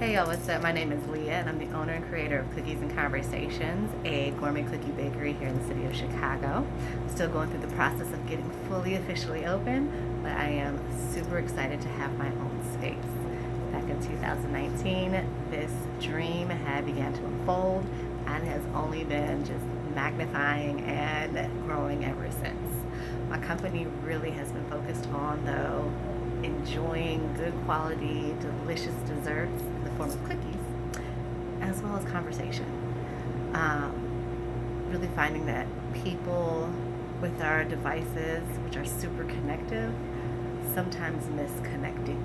Hey y'all, what's up? My name is Leah and I'm the owner and creator of Cookies and Conversations, a gourmet cookie bakery here in the city of Chicago. I'm still going through the process of getting fully officially open, but I am super excited to have my own space. Back in 2019, this dream had began to unfold and has only been just magnifying and growing ever since. My company really has been focused on, though, enjoying good quality, delicious desserts in the form of cookies, as well as conversation. Really finding that people with our devices, which are super connective, sometimes miss connecting,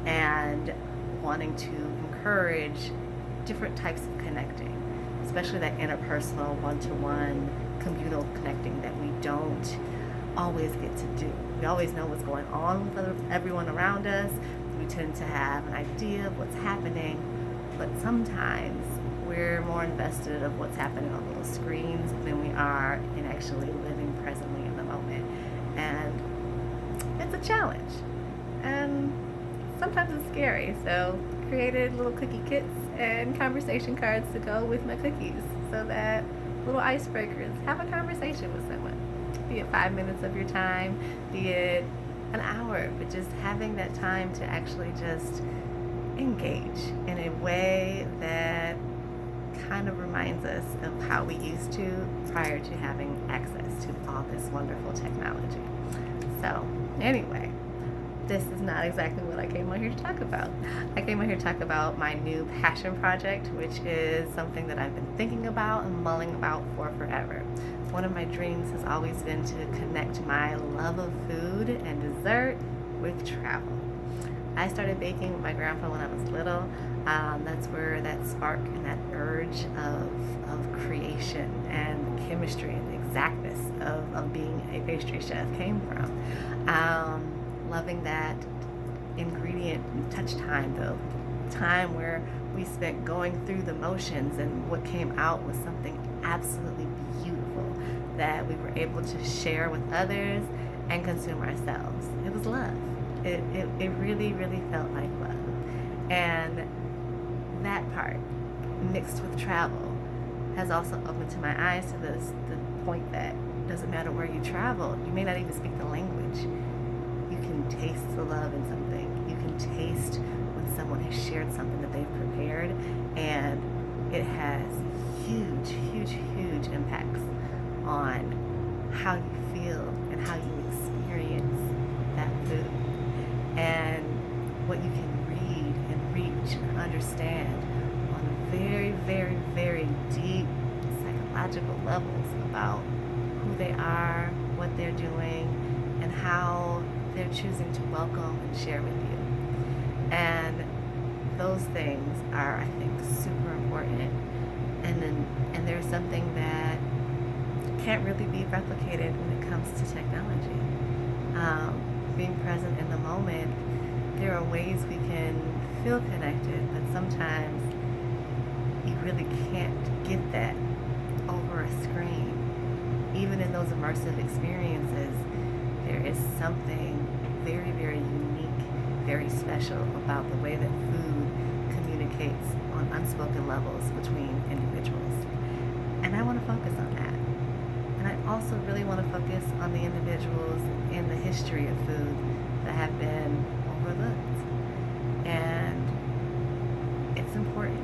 and wanting to encourage different types of connecting, especially that interpersonal, one-to-one, communal connecting that we don't always get to do. We always know what's going on with everyone around us. We tend to have an idea of what's happening, but sometimes we're more invested of what's happening on little screens than we are in actually living presently in the moment. And it's a challenge. And sometimes it's scary. So created little cookie kits and conversation cards to go with my cookies so that little icebreakers, have a conversation with someone. Be it 5 minutes of your time, be it an hour, but just having that time to actually just engage in a way that kind of reminds us of how we used to prior to having access to all this wonderful technology. So anyway, this is not exactly what I came on here to talk about. I came on here to talk about my new passion project, which is something that I've been thinking about and mulling about for forever. One of my dreams has always been to connect my love of food and dessert with travel. I started baking with my grandpa when I was little. That's where that spark and that urge of creation and the chemistry and the exactness of being a pastry chef came from. Loving that ingredient and touch time, though. Time where we spent going through the motions, and what came out was something absolutely beautiful that we were able to share with others and consume ourselves. It was love. It really, really felt like love. And that part, mixed with travel, has also opened to my eyes to the point that doesn't matter where you travel, you may not even speak the language. You can taste the love in something. You can taste when someone has shared something that they've prepared, and it has huge, huge, huge impacts on how you feel and how you experience that food, and what you can read and reach and understand on very, very, very deep psychological levels about who they are, what they're doing, and how they're choosing to welcome and share with you. And those things are, I think, super important. And there's something that can't really be replicated when it comes to technology. Being present in the moment, there are ways we can feel connected, but sometimes you really can't get that over a screen. Even in those immersive experiences, there is something very, very unique, very special about the way that food communicates on unspoken levels between individuals. And I want to focus on that. And I also really want to focus on the individuals in the history of food that have been overlooked. And it's important.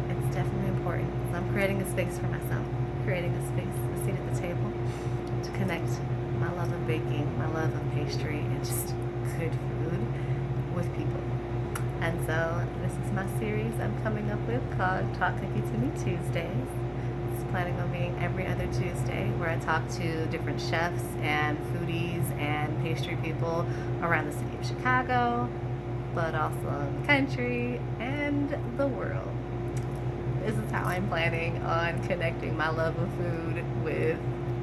It's definitely important. So I'm creating a space for myself, creating a space, a seat at the table to connect my love of baking, my love of pastry, and just good food with people. And so this is my series I'm coming up with called Talk Cookie to Me Tuesdays. It's planning on being every other Tuesday, where I talk to different chefs and foodies and pastry people around the city of Chicago, but also the country and the world. This is how I'm planning on connecting my love of food with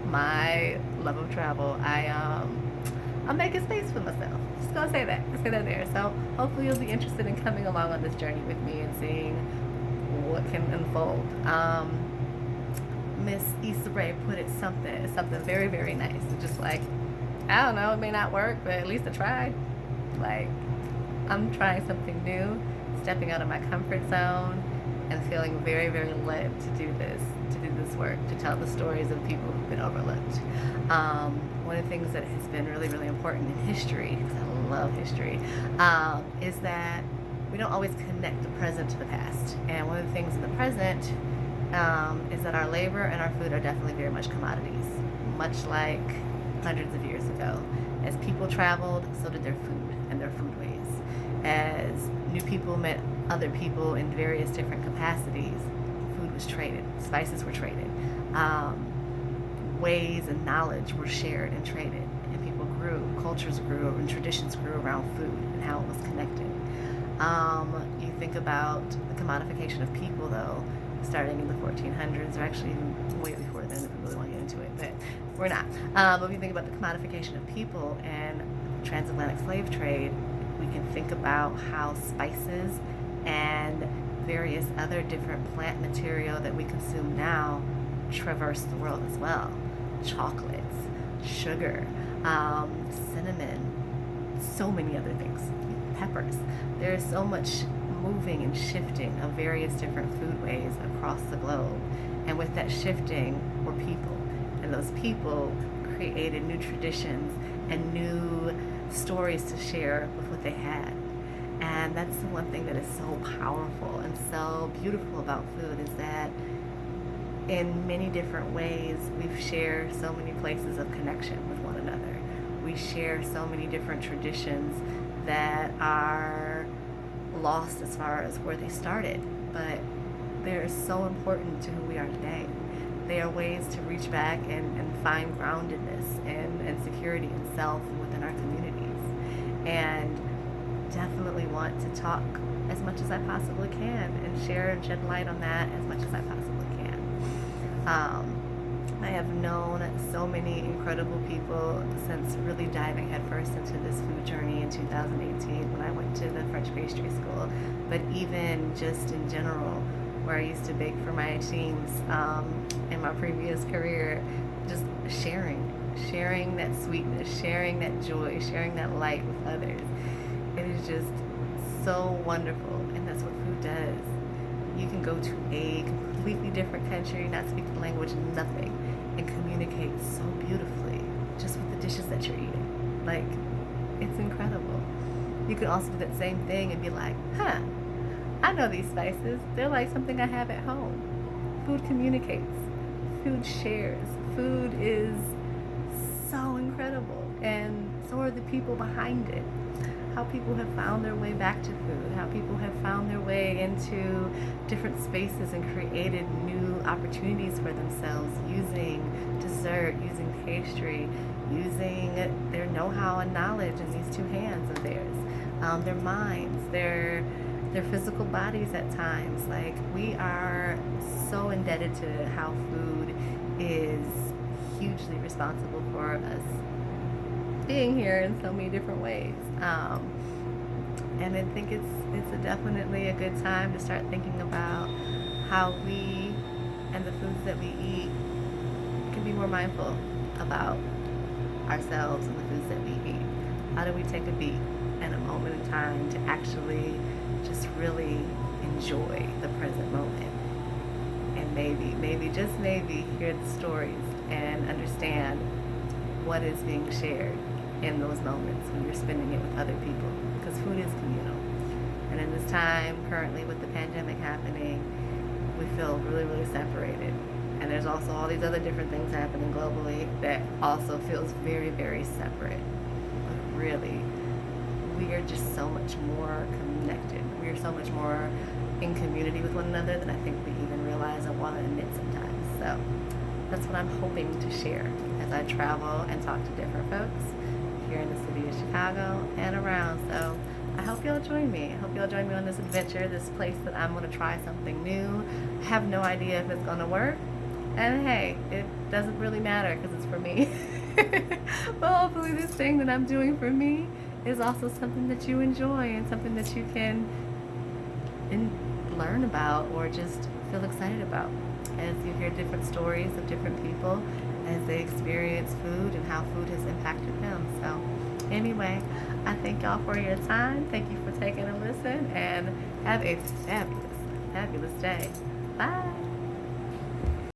my love of travel. I'm making space for myself. Just gonna say that. Just say that there. So hopefully you'll be interested in coming along on this journey with me and seeing what can unfold. Miss Issa Rae put it something very, very nice. It's just like, I don't know, it may not work, but at least I tried. Like, I'm trying something new, stepping out of my comfort zone and feeling very, very led to do this work, to tell the stories of people who've been overlooked. One of the things that has been really, really important in history, because I love history, is that we don't always connect the present to the past. And one of the things in the present is that our labor and our food are definitely very much commodities, much like hundreds of years ago. As people traveled, so did their food and their foodways. As new people met other people in various different capacities, food was traded, spices were traded, ways and knowledge were shared and traded, and people grew, cultures grew, and traditions grew around food and how it was connected. You think about the commodification of people, though, starting in the 1400s, or actually even way before then, if we really want to get into it, but we're not. But if you think about the commodification of people and transatlantic slave trade, we can think about how spices and various other different plant material that we consume now traverse the world as well. Chocolates, sugar, cinnamon, so many other things, peppers. There is so much moving and shifting of various different foodways across the globe. And with that shifting were people. And those people created new traditions and new stories to share with what they had. And that's the one thing that is so powerful and so beautiful about food, is that in many different ways we've shared so many places of connection with one another. We share so many different traditions that are lost as far as where they started, but they're so important to who we are today. They are ways to reach back and find groundedness and security in self and within our communities. And definitely want to talk as much as I possibly can and share and shed light on that as much as I possibly can. I have known so many incredible people since really diving headfirst into this food journey in 2018 when I went to the French pastry school, but even just in general, where I used to bake for my teams in my previous career, just sharing that sweetness, sharing that joy, sharing that light with others. It is just so wonderful, and that's what food does. You can go to a completely different country, not speak the language, nothing, and communicate so beautifully just with the dishes that you're eating. Like, it's incredible. You could also do that same thing and be like, I know these spices. They're like something I have at home. Food communicates. Food shares. Food is so incredible, and so are the people behind it. How people have found their way back to food, how people have found their way into different spaces and created new opportunities for themselves using dessert, using pastry, using their know-how and knowledge in these two hands of theirs, their minds, their physical bodies at times. Like, we are so indebted to how food is hugely responsible for us being here in so many different ways. And I think it's definitely a good time to start thinking about how we and the foods that we eat can be more mindful about ourselves and the foods that we eat. How do we take a beat and a moment in time to actually just really enjoy the present moment? And maybe, just maybe, hear the stories and understand what is being shared in those moments when you're spending it with other people, because food is communal. And in this time currently with the pandemic happening, we feel really, really separated. And there's also all these other different things happening globally that also feels very, very separate. But really, we are just so much more connected. We are so much more in community with one another than I think we even realize or want to admit sometimes. So that's what I'm hoping to share as I travel and talk to different folks here in the city of Chicago and around. So I hope y'all join me. I hope y'all join me on this adventure, this place that I'm going to try something new. I have no idea if it's going to work. And hey, it doesn't really matter because it's for me. But hopefully this thing that I'm doing for me is also something that you enjoy and something that you can learn about or just feel excited about as you hear different stories of different people as they experience food and how food has impacted them. So Anyway, I thank y'all for your time. Thank you for taking a listen and have a fabulous, fabulous day. Bye.